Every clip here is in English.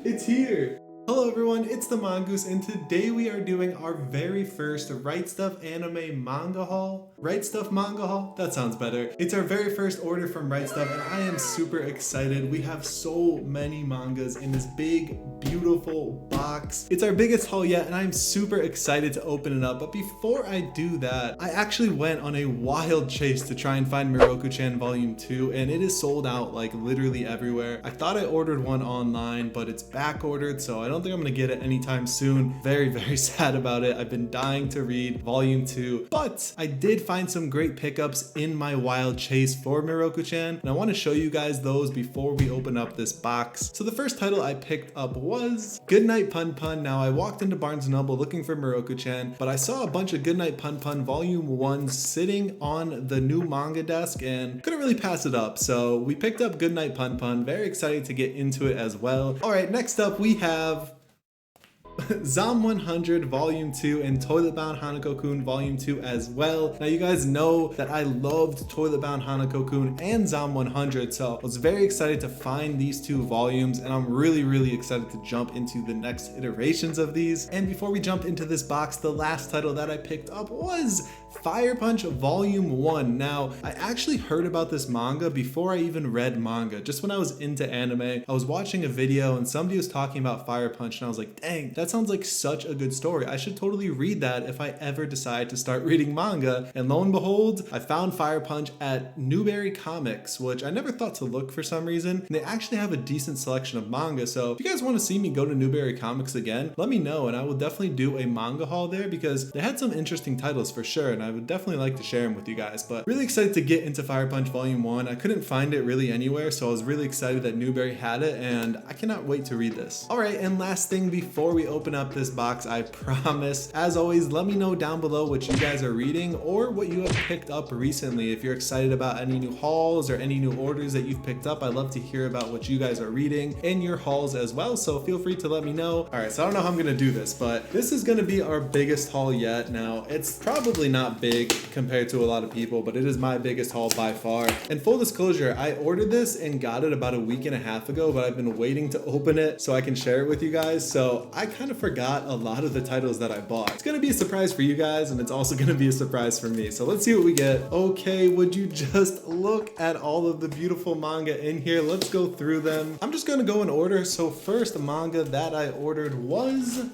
It's here! Hello everyone, it's the Mongoose, and today we are doing our very first rightstufanime manga haul. Rightstuf manga haul? That sounds better. It's our very first order from rightstuf, and I am super excited. We have so many mangas in this big, beautiful box. It's our biggest haul yet, and I'm super excited to open it up. But before I do that, I actually went on a wild chase to try and find Miroku-chan Volume 2, and it is sold out like literally everywhere. I thought I ordered one online, but it's back ordered, so I don't think I'm gonna get it anytime soon. Very, very sad about it. I've been dying to read Volume 2, but I did find some great pickups in my wild chase for Miroku-chan, and I want to show you guys those before we open up this box. So the first title I picked up was Goodnight Punpun. Now I walked into Barnes & Noble looking for Miroku-chan, but I saw a bunch of Goodnight Punpun Volume 1 sitting on the new manga desk and couldn't really pass it up, so we picked up Goodnight Punpun. Very excited to get into it as well. Alright, next up we have Zom 100 Volume 2 and Toilet Bound Hanako-kun Volume 2 as well. Now you guys know that I loved Toilet Bound Hanako-kun and Zom 100, so I was very excited to find these two volumes, and I'm really excited to jump into the next iterations of these. And before we jump into this box, the last title that I picked up was Fire Punch Volume 1. Now, I actually heard about this manga before I even read manga. Just when I was into anime, I was watching a video and somebody was talking about Fire Punch, and I was like, dang, that sounds like such a good story. I should totally read that if I ever decide to start reading manga. And lo and behold, I found Fire Punch at Newbury Comics, which I never thought to look for some reason. And they actually have a decent selection of manga, so if you guys want to see me go to Newbury Comics again, let me know, and I will definitely do a manga haul there because they had some interesting titles for sure, and I would definitely like to share them with you guys. But really excited to get into Fire Punch Volume 1. I couldn't find it really anywhere, so I was really excited that Newbury had it, and I cannot wait to read this. Alright, and last thing before we open up this box, I promise, as always, let me know down below what you guys are reading or what you have picked up recently. If you're excited about any new hauls or any new orders that you've picked up, I'd love to hear about what you guys are reading in your hauls as well, so feel free to let me know. Alright, so I don't know how I'm gonna do this, but this is gonna be our biggest haul yet. Now, it's probably not big compared to a lot of people, but it is my biggest haul by far. And full disclosure, I ordered this and got it about a week and a half ago, but I've been waiting to open it so I can share it with you guys, so I kind of forgot a lot of the titles that I bought. It's gonna be a surprise for you guys, and it's also gonna be a surprise for me, so let's see what we get. Okay, would you just look at all of the beautiful manga in here? Let's go through them. I'm just gonna go in order. So first manga that I ordered was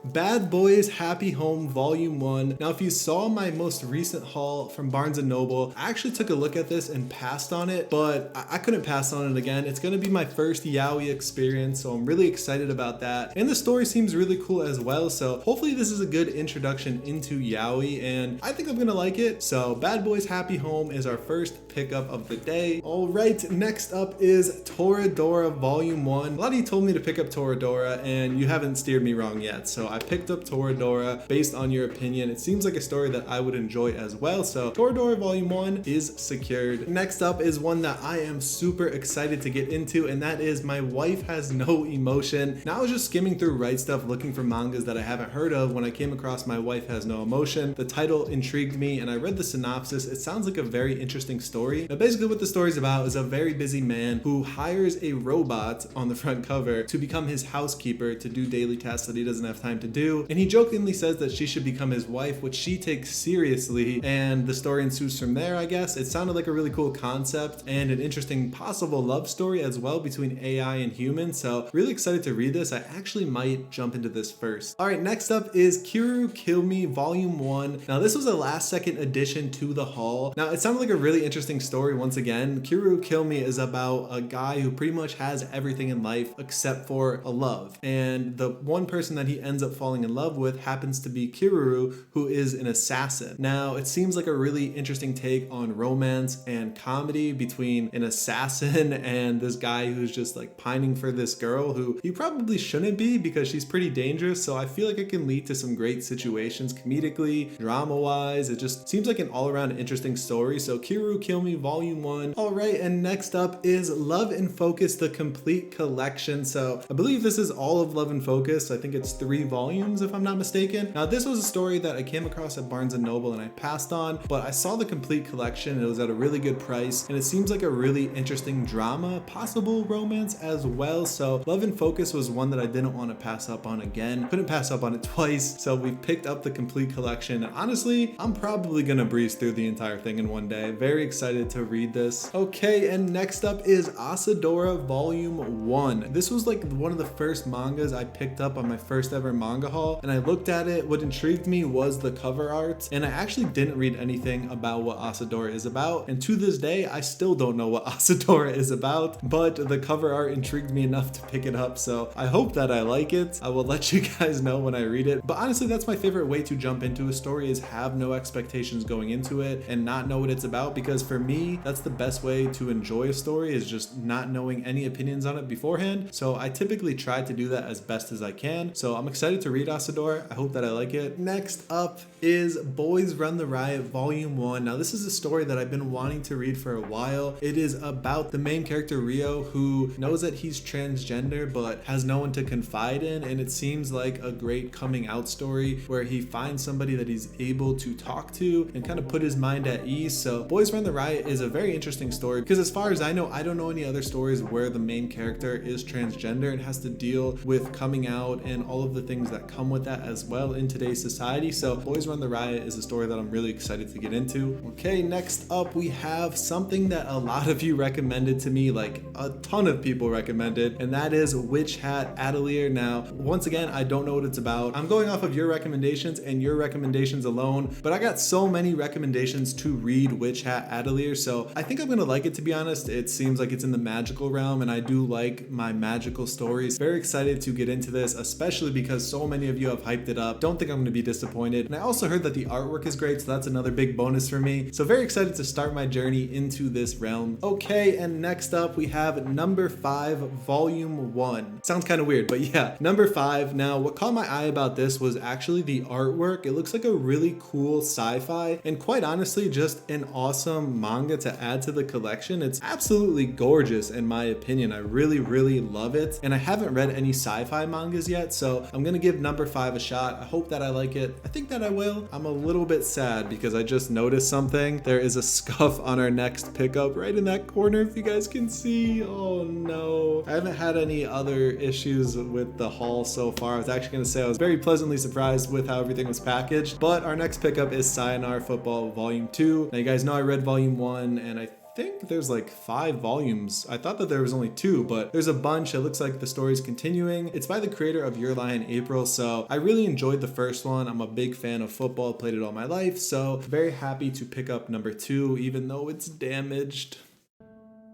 Bad Boys Happy Home Volume 1. Now, if you saw my most recent haul from Barnes & Noble, I actually took a look at this and passed on it, but I couldn't pass on it again. It's going to be my first yaoi experience, so I'm really excited about that. And the story seems really cool as well, so hopefully this is a good introduction into yaoi, and I think I'm going to like it. So Bad Boys Happy Home is our first pickup of the day. All right, next up is Toradora Volume 1. A lot of you told me to pick up Toradora, and you haven't steered me wrong yet, so I picked up Toradora based on your opinion. It seems like a story that I would enjoy as well, so Toradora Volume 1 is secured. Next up is one that I am super excited to get into, and that is My Wife Has No Emotion. Now, I was just skimming through rightstuf looking for mangas that I haven't heard of when I came across My Wife Has No Emotion. The title intrigued me, and I read the synopsis. It sounds like a very interesting story. Now, basically what the story is about is a very busy man who hires a robot on the front cover to become his housekeeper to do daily tasks that he doesn't have time to do, and he jokingly says that she should become his wife, which she takes seriously, and the story ensues from there, I guess. It sounded like a really cool concept and an interesting possible love story as well between AI and humans, so really excited to read this. I actually might jump into this first. Alright, next up is Kiruru Kill Me Volume 1. Now, this was a last second addition to the haul. Now, it sounded like a really interesting story once again. Kiruru Kill Me is about a guy who pretty much has everything in life except for a love, and the one person that he ends up falling in love with happens to be Kiruru, who is an assassin. Now, it seems like a really interesting take on romance and comedy between an assassin and this guy who's just like pining for this girl who he probably shouldn't be because she's pretty dangerous, so I feel like it can lead to some great situations comedically, drama-wise. It just seems like an all-around interesting story, so Kiruru Kill Me Volume 1. Alright, and next up is Love in Focus, the complete collection. So I believe this is all of Love in Focus. I think it's 3 volumes volumes if I'm not mistaken. Now this was a story that I came across at Barnes & Noble and I passed on, but I saw the complete collection and it was at a really good price, and it seems like a really interesting drama, possible romance as well. So Love and Focus was one that I didn't want to pass up on again. Couldn't pass up on it twice, so we picked up the complete collection. And honestly, I'm probably gonna breeze through the entire thing in one day. Very excited to read this. Okay, and next up is Asadora Volume 1. This was like one of the first mangas I picked up on my first ever manga haul, and I looked at it. What intrigued me was the cover art, and I actually didn't read anything about what Asadora is about, and to this day I still don't know what Asadora is about, but the cover art intrigued me enough to pick it up, so I hope that I like it. I will let you guys know when I read it. But honestly, that's my favorite way to jump into a story, is have no expectations going into it and not know what it's about, because for me that's the best way to enjoy a story, is just not knowing any opinions on it beforehand. So I typically try to do that as best as I can. So I'm excited to read Asadora. I hope that I like it. Next up is Boys Run the Riot Volume 1. Now this is a story that I've been wanting to read for a while. It is about the main character Rio, who knows that he's transgender but has no one to confide in, and it seems like a great coming out story where he finds somebody that he's able to talk to and kind of put his mind at ease. So Boys Run the Riot is a very interesting story, because as far as I know, I don't know any other stories where the main character is transgender and has to deal with coming out and all of the things that come with that as well in today's society. So Boys Run the Riot is a story that I'm really excited to get into. Okay, next up we have something that a lot of you recommended to me, like a ton of people recommended, and that is Witch Hat Atelier. Now once again, I don't know what it's about. I'm going off of your recommendations and your recommendations alone, but I got so many recommendations to read Witch Hat Atelier, so I think I'm gonna like it, to be honest. It seems like it's in the magical realm, and I do like my magical stories. Very excited to get into this, especially because so many of you have hyped it up. Don't think I'm gonna be disappointed. And I also heard that the artwork is great, so that's another big bonus for me. So very excited to start my journey into this realm. Okay, and next up we have number 5, Volume 1. Sounds kind of weird, but yeah, number 5. Now what caught my eye about this was actually the artwork. It looks like a really cool sci-fi, and quite honestly just an awesome manga to add to the collection. It's absolutely gorgeous in my opinion. I really love it, and I haven't read any sci-fi mangas yet, so I'm gonna give number 5 a shot. I hope that I like it. I think that I will. I'm a little bit sad because I just noticed something. There is a scuff on our next pickup right in that corner, if you guys can see. Oh no. I haven't had any other issues with the haul so far. I was actually gonna say I was very pleasantly surprised with how everything was packaged, but our next pickup is Sayonara Football Volume 2. Now you guys know I read Volume 1, and I think there's like 5 volumes. I thought that there was only 2, but there's a bunch. It looks like the story's continuing. It's by the creator of Your Lie in April, so I really enjoyed the first one. I'm a big fan of football, played it all my life, so very happy to pick up number 2, even though it's damaged.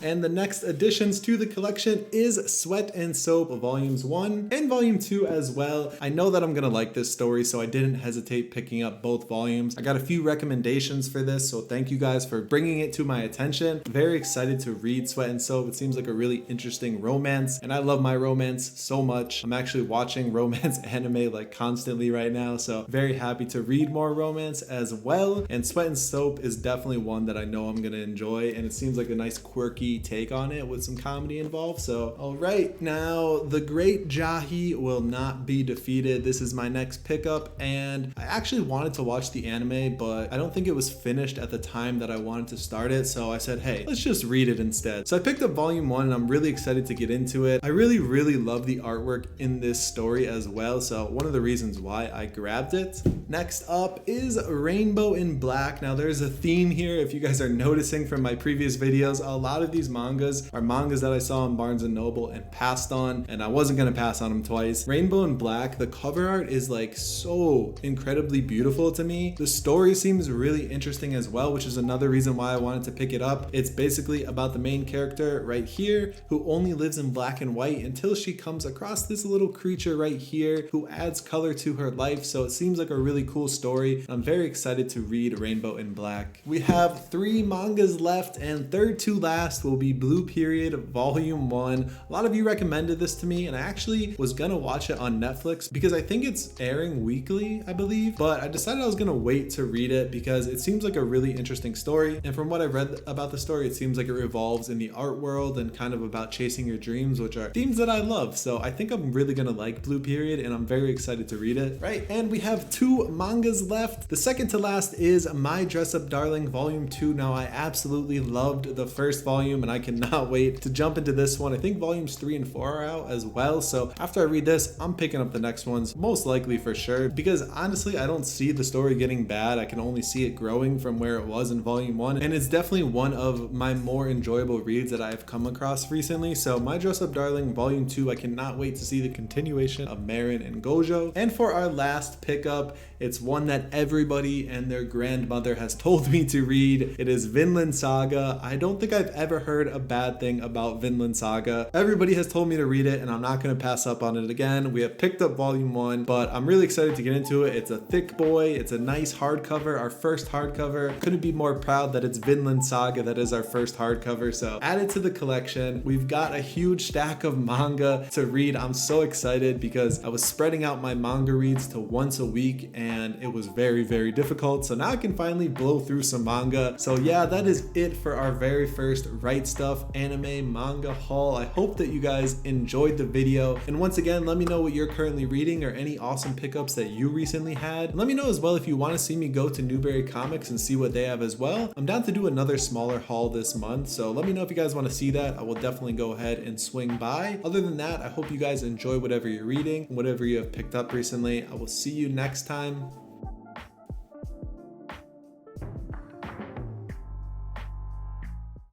And the next additions to the collection is Sweat and Soap Volumes 1 and Volume 2 as well. I know that I'm gonna like this story, so I didn't hesitate picking up both volumes. I got a few recommendations for this, so thank you guys for bringing it to my attention. Very excited to read Sweat and Soap. It seems like a really interesting romance, and I love my romance so much. I'm actually watching romance anime like constantly right now, so very happy to read more romance as well. And Sweat and Soap is definitely one that I know I'm gonna enjoy, and it seems like a nice quirky take on it with some comedy involved. So all right, now the great Jahi will not be defeated. This is my next pickup, and I actually wanted to watch the anime, but I don't think it was finished at the time that I wanted to start it, so I said, hey, let's just read it instead. So I picked up Volume 1, and I'm really excited to get into it. I really love the artwork in this story as well, so one of the reasons why I grabbed it. Next up is Rainbow in Black. Now there's a theme here, if you guys are noticing from my previous videos. A lot of these mangas are mangas that I saw in Barnes & Noble and passed on, and I wasn't gonna pass on them twice. Rainbow in Black, the cover art is like so incredibly beautiful to me. The story seems really interesting as well, which is another reason why I wanted to pick it up. It's basically about the main character right here who only lives in black and white until she comes across this little creature right here who adds color to her life. So it seems like a really cool story. I'm very excited to read Rainbow in Black. We have 3 mangas left, and third to last last will be Blue Period Volume 1. A lot of you recommended this to me, and I actually was gonna watch it on Netflix because I think it's airing weekly, I believe, but I decided I was gonna wait to read it because it seems like a really interesting story. And from what I read about the story, it seems like it revolves in the art world and kind of about chasing your dreams, which are themes that I love. So I think I'm really gonna like Blue Period, and I'm very excited to read it. Right, and we have 2 mangas left. The second to last is My Dress Up Darling Volume 2. Now, I absolutely loved the first volume, and I cannot wait to jump into this one. I think volumes 3 and 4 are out as well. So after I read this, I'm picking up the next ones, most likely for sure, because honestly, I don't see the story getting bad. I can only see it growing from where it was in volume 1. And it's definitely one of my more enjoyable reads that I've come across recently. So My Dress Up Darling Volume 2, I cannot wait to see the continuation of Marin and Gojo. And for our last pickup, it's one that everybody and their grandmother has told me to read. It is Vinland Saga. I don't think I've ever heard a bad thing about Vinland Saga. Everybody has told me to read it, and I'm not going to pass up on it again. We have picked up volume 1, but I'm really excited to get into it. It's a thick boy. It's a nice hardcover, our first hardcover. Couldn't be more proud that it's Vinland Saga that is our first hardcover. So add it to the collection. We've got a huge stack of manga to read. I'm so excited because I was spreading out my manga reads to once a week, and it was very, very difficult. So now I can finally blow through some manga. So yeah, that is it for our very first Right Stuff anime manga haul. I hope that you guys enjoyed the video. And once again, let me know what you're currently reading or any awesome pickups that you recently had. And let me know as well if you want to see me go to Newbury Comics and see what they have as well. I'm down to do another smaller haul this month, so let me know if you guys want to see that. I will definitely go ahead and swing by. Other than that, I hope you guys enjoy whatever you're reading, whatever you have picked up recently. I will see you next time.